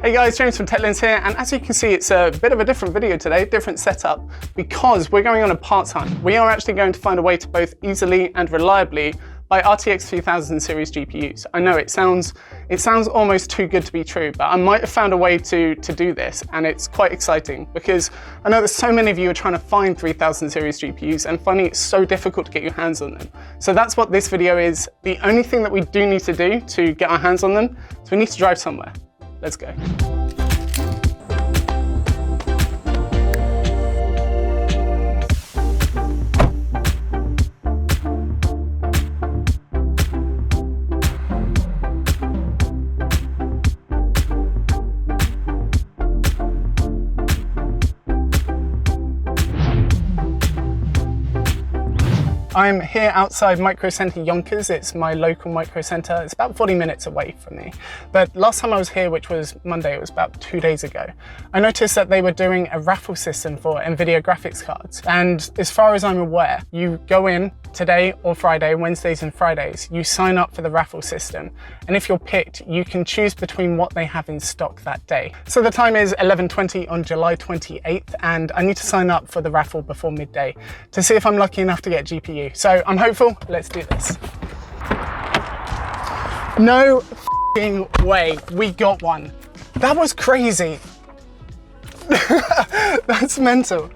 Hey guys, James from TechLens here, and as you can see, it's a bit of a different video today, different setup, because we're going on a parts hunt. We are actually going to find a way to both easily and reliably buy RTX 3000 series GPUs. I know it sounds almost too good to be true, but I might have found a way to do this, and it's quite exciting because I know that so many of you are trying to find 3000 series GPUs and finding it so difficult to get your hands on them. So that's what this video is. The only thing that we do need to do to get our hands on them is we need to drive somewhere. Let's go. I'm here outside Micro Center Yonkers. It's my local Micro Center. It's about 40 minutes away from me. But last time I was here, which was Monday, it was about 2 days ago, I noticed that they were doing a raffle system for Nvidia graphics cards. And as far as I'm aware, you go in today or Friday, Wednesdays and Fridays, you sign up for the raffle system. And if you're picked, you can choose between what they have in stock that day. So the time is 11:20 on July 28th, and I need to sign up for the raffle before midday to see if I'm lucky enough to get GPU. So I'm hopeful, let's do this. No f***ing way, we got one. That was crazy. That's mental.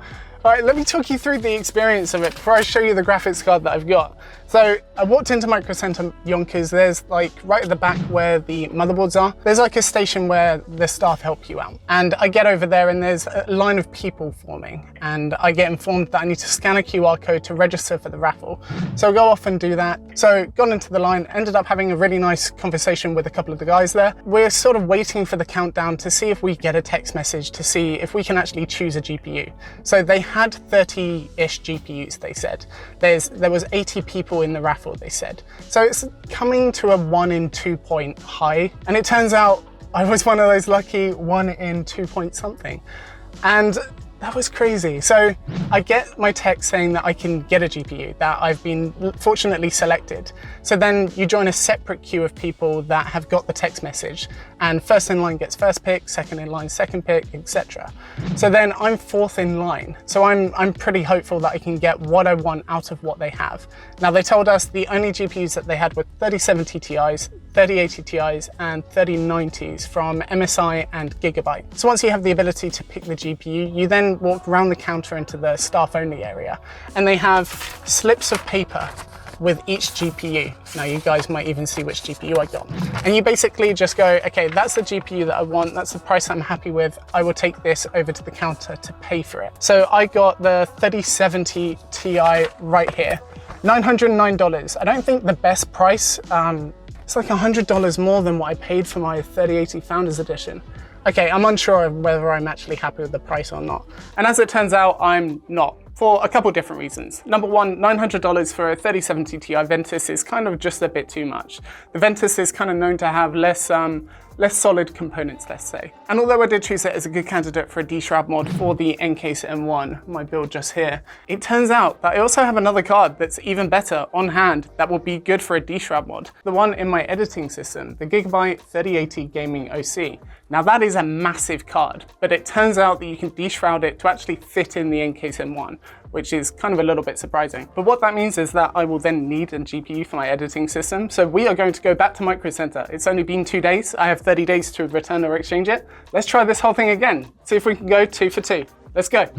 All right, let me talk you through the experience of it before I show you the graphics card that I've got. So I walked into Micro Center Yonkers. There's like right at the back where the motherboards are, there's like a station where the staff help you out. And I get over there and there's a line of people forming, and I get informed that I need to scan a QR code to register for the raffle. So I go off and do that. So got into the line, ended up having a really nice conversation with a couple of the guys there. We're sort of waiting for the countdown to see if we get a text message to see if we can actually choose a GPU. So they had 30-ish GPUs, they said. There was 80 people in the raffle, they said. So it's coming to a 1 in 2 point high. And it turns out I was one of those lucky 1 in 2 point something. And that was crazy. So I get my text saying that I can get a GPU, that I've been fortunately selected. So then you join a separate queue of people that have got the text message, and first in line gets first pick, second in line second pick, etc. So then I'm fourth in line. So I'm pretty hopeful that I can get what I want out of what they have. Now they told us the only GPUs that they had were 3070 Ti's, 3080 Ti's and 3090s from MSI and Gigabyte. So once you have the ability to pick the GPU, you then walk around the counter into the staff only area, and they have slips of paper with each GPU. Now you guys might even see which GPU I got. And you basically just go, okay, that's the GPU that I want, that's the price I'm happy with, I will take this over to the counter to pay for it. So I got the 3070 Ti right here, $909. I don't think the best price, it's like $100 more than what I paid for my 3080 Founders Edition. Okay, I'm unsure of whether I'm actually happy with the price or not. And as it turns out, I'm not, for a couple different reasons. Number one, $900 for a 3070 Ti Ventus is kind of just a bit too much. The Ventus is kind of known to have less solid components, let's say. And although I did choose it as a good candidate for a D-Shroud mod for the Ncase M1, my build just here, it turns out that I also have another card that's even better on hand that will be good for a D-Shroud mod. The one in my editing system, the Gigabyte 3080 Gaming OC. Now that is a massive card, but it turns out that you can D-Shroud it to actually fit in the Ncase M1, which is kind of a little bit surprising. But what that means is that I will then need a GPU for my editing system. So we are going to go back to Micro Center. It's only been 2 days. I have 30 days to return or exchange it. Let's try this whole thing again. See if we can go 2 for 2. Let's go.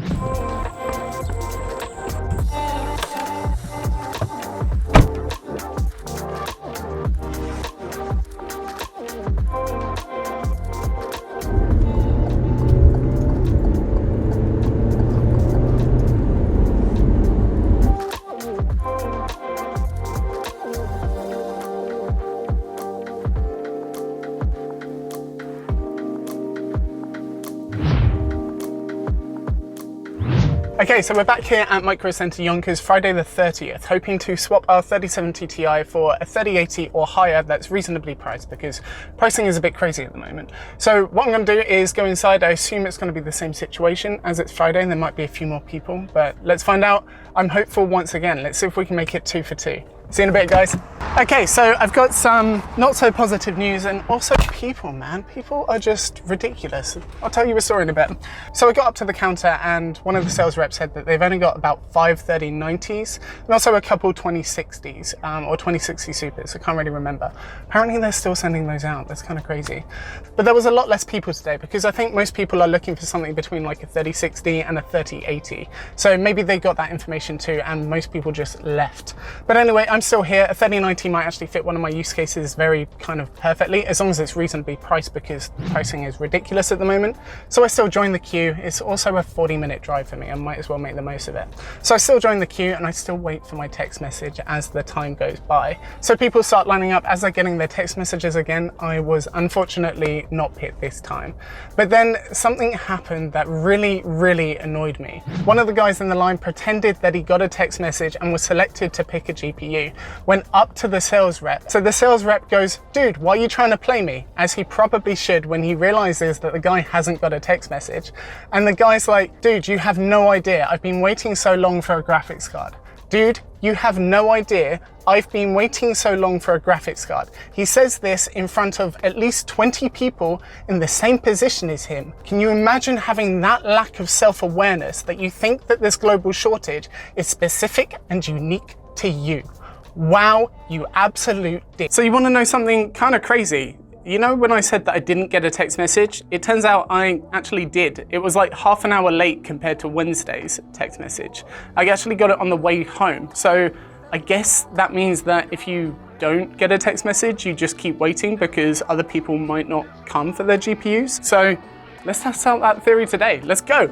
Okay, so we're back here at Micro Center Yonkers, Friday the 30th, hoping to swap our 3070 Ti for a 3080 or higher that's reasonably priced, because pricing is a bit crazy at the moment. So what I'm going to do is go inside. I assume it's going to be the same situation as it's Friday, and there might be a few more people, but let's find out. I'm hopeful once again. Let's see if we can make it 2 for 2. See you in a bit, guys. Okay, so I've got some not so positive news and also people, man. People are just ridiculous. I'll tell you a story in a bit. So I got up to the counter and one of the sales reps said that they've only got about 5 3090s and also a couple 2060s or 2060 Supers. I can't really remember. Apparently they're still sending those out. That's kind of crazy. But there was a lot less people today because I think most people are looking for something between like a 3060 and a 3080. So maybe they got that information too and most people just left. But anyway, I'm still here. A 3090 might actually fit one of my use cases very kind of perfectly, as long as it's reasonably priced, because pricing is ridiculous at the moment. So I still join the queue. It's also a 40-minute drive for me. I might as well make the most of it. So I still join the queue and I still wait for my text message as the time goes by. So people start lining up as they're getting their text messages again. I was unfortunately not picked this time. But then something happened that really, really annoyed me. One of the guys in the line pretended that he got a text message and was selected to pick a GPU, went up to the sales rep. So the sales rep goes, "Dude, why are you trying to play me?" As he probably should when he realizes that the guy hasn't got a text message. And the guy's like, "Dude, you have no idea. I've been waiting so long for a graphics card." Dude, you have no idea. I've been waiting so long for a graphics card. He says this in front of at least 20 people in the same position as him. Can you imagine having that lack of self-awareness that you think that this global shortage is specific and unique to you? Wow, you absolute dick. So you want to know something kind of crazy? You know when I said that I didn't get a text message? It turns out I actually did. It was like half an hour late compared to Wednesday's text message. I actually got it on the way home. So I guess that means that if you don't get a text message, you just keep waiting because other people might not come for their GPUs. So let's test out that theory today. Let's go.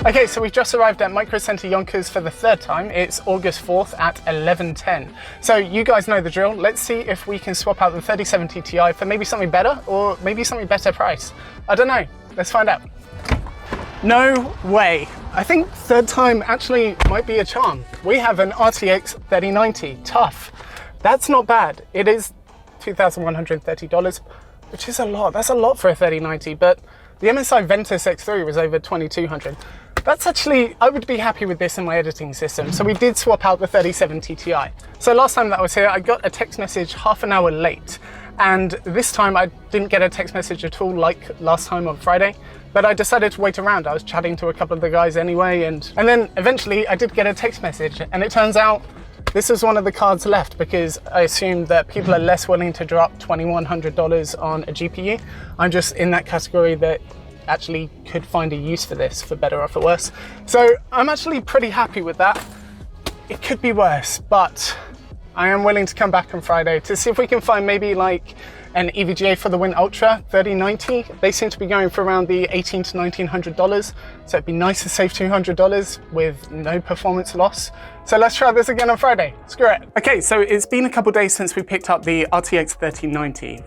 Okay, so we've just arrived at Micro Center Yonkers for the third time. It's August 4th at 11:10. So you guys know the drill. Let's see if we can swap out the 3070 Ti for maybe something better or maybe something better price. I don't know. Let's find out. No way. I think third time actually might be a charm. We have an RTX 3090 tough. That's not bad. It is $2,130, which is a lot. That's a lot for a 3090, but the MSI Ventus X3 was over $2,200. That's actually, I would be happy with this in my editing system. So we did swap out the 3070 Ti. So last time that I was here, I got a text message half an hour late. And this time I didn't get a text message at all like last time on Friday, but I decided to wait around. I was chatting to a couple of the guys anyway. And then eventually I did get a text message, and it turns out this is one of the cards left because I assumed that people are less willing to drop $2,100 on a GPU. I'm just in that category that actually could find a use for this, for better or for worse. So I'm actually pretty happy with that. It could be worse, but I am willing to come back on Friday to see if we can find maybe like an EVGA for the Win Ultra 3090. They seem to be going for around the $1,800 to $1,900. So it'd be nice to save $200 with no performance loss. So let's try this again on Friday. Screw it. Okay, so it's been a couple days since we picked up the RTX 3090.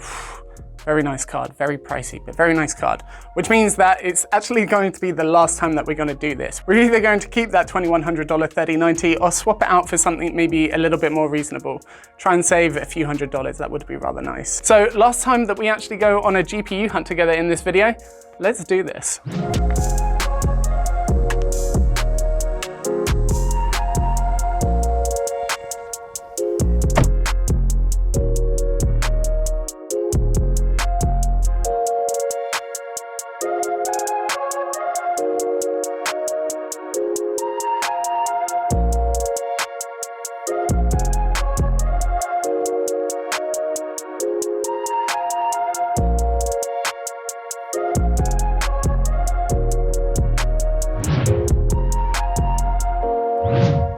Very nice card, very pricey, but very nice card, which means that it's actually going to be the last time that we're going to do this. We're either going to keep that $2,100 3090 or swap it out for something maybe a little bit more reasonable. Try and save a few $100, that would be rather nice. So last time that we actually go on a GPU hunt together in this video, let's do this.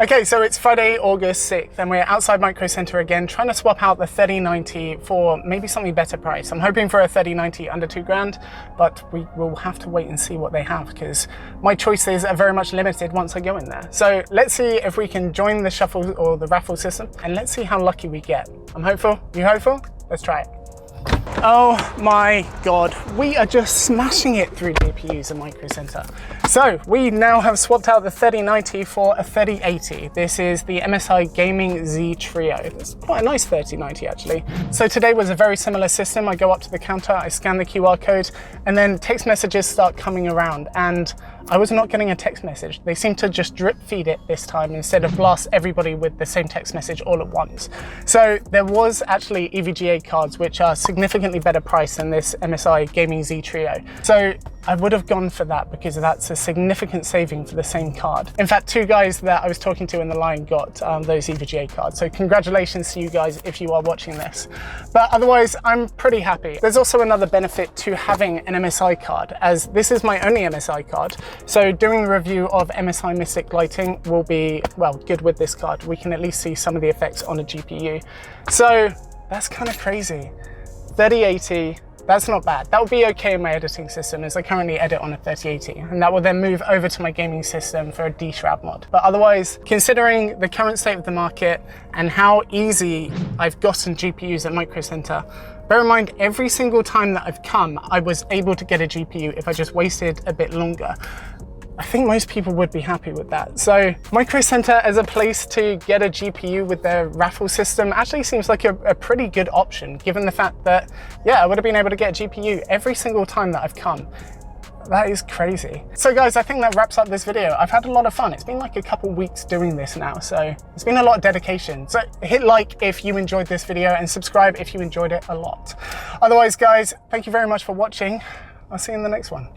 Okay, so it's Friday, August 6th, and we're outside Micro Center again, trying to swap out the 3090 for maybe something better price. I'm hoping for a 3090 under $2,000, but we will have to wait and see what they have because my choices are very much limited once I go in there. So let's see if we can join the shuffle or the raffle system, and let's see how lucky we get. I'm hopeful. You hopeful? Let's try it. Oh my God, we are just smashing it through GPUs and Micro Center. So we now have swapped out the 3090 for a 3080. This is the MSI Gaming Z Trio. It's quite a nice 3090 actually. So today was a very similar system. I go up to the counter, I scan the QR code, and then text messages start coming around, and I was not getting a text message. They seem to just drip feed it this time instead of blast everybody with the same text message all at once. So there was actually EVGA cards which are significantly better priced than this MSI Gaming Z Trio. So I would have gone for that because that's a significant saving for the same card. In fact, 2 guys that I was talking to in the line got those EVGA cards. So congratulations to you guys if you are watching this. But otherwise, I'm pretty happy. There's also another benefit to having an MSI card, as this is my only MSI card. So doing the review of MSI Mystic Lighting will be, well, good with this card. We can at least see some of the effects on a GPU. So that's kind of crazy. 3080. That's not bad. That would be okay in my editing system, as I currently edit on a 3080, and that will then move over to my gaming system for a D-Shroud mod. But otherwise, considering the current state of the market and how easy I've gotten GPUs at Micro Center, bear in mind, every single time that I've come, I was able to get a GPU if I just waited a bit longer. I think most people would be happy with that. So Micro Center as a place to get a GPU with their raffle system actually seems like a pretty good option, given the fact that, yeah, I would have been able to get a GPU every single time that I've come. That is crazy. So guys, I think that wraps up this video. I've had a lot of fun. It's been like a couple weeks doing this now, so it's been a lot of dedication. So hit like if you enjoyed this video and subscribe if you enjoyed it a lot. Otherwise guys, thank you very much for watching. I'll see you in the next one.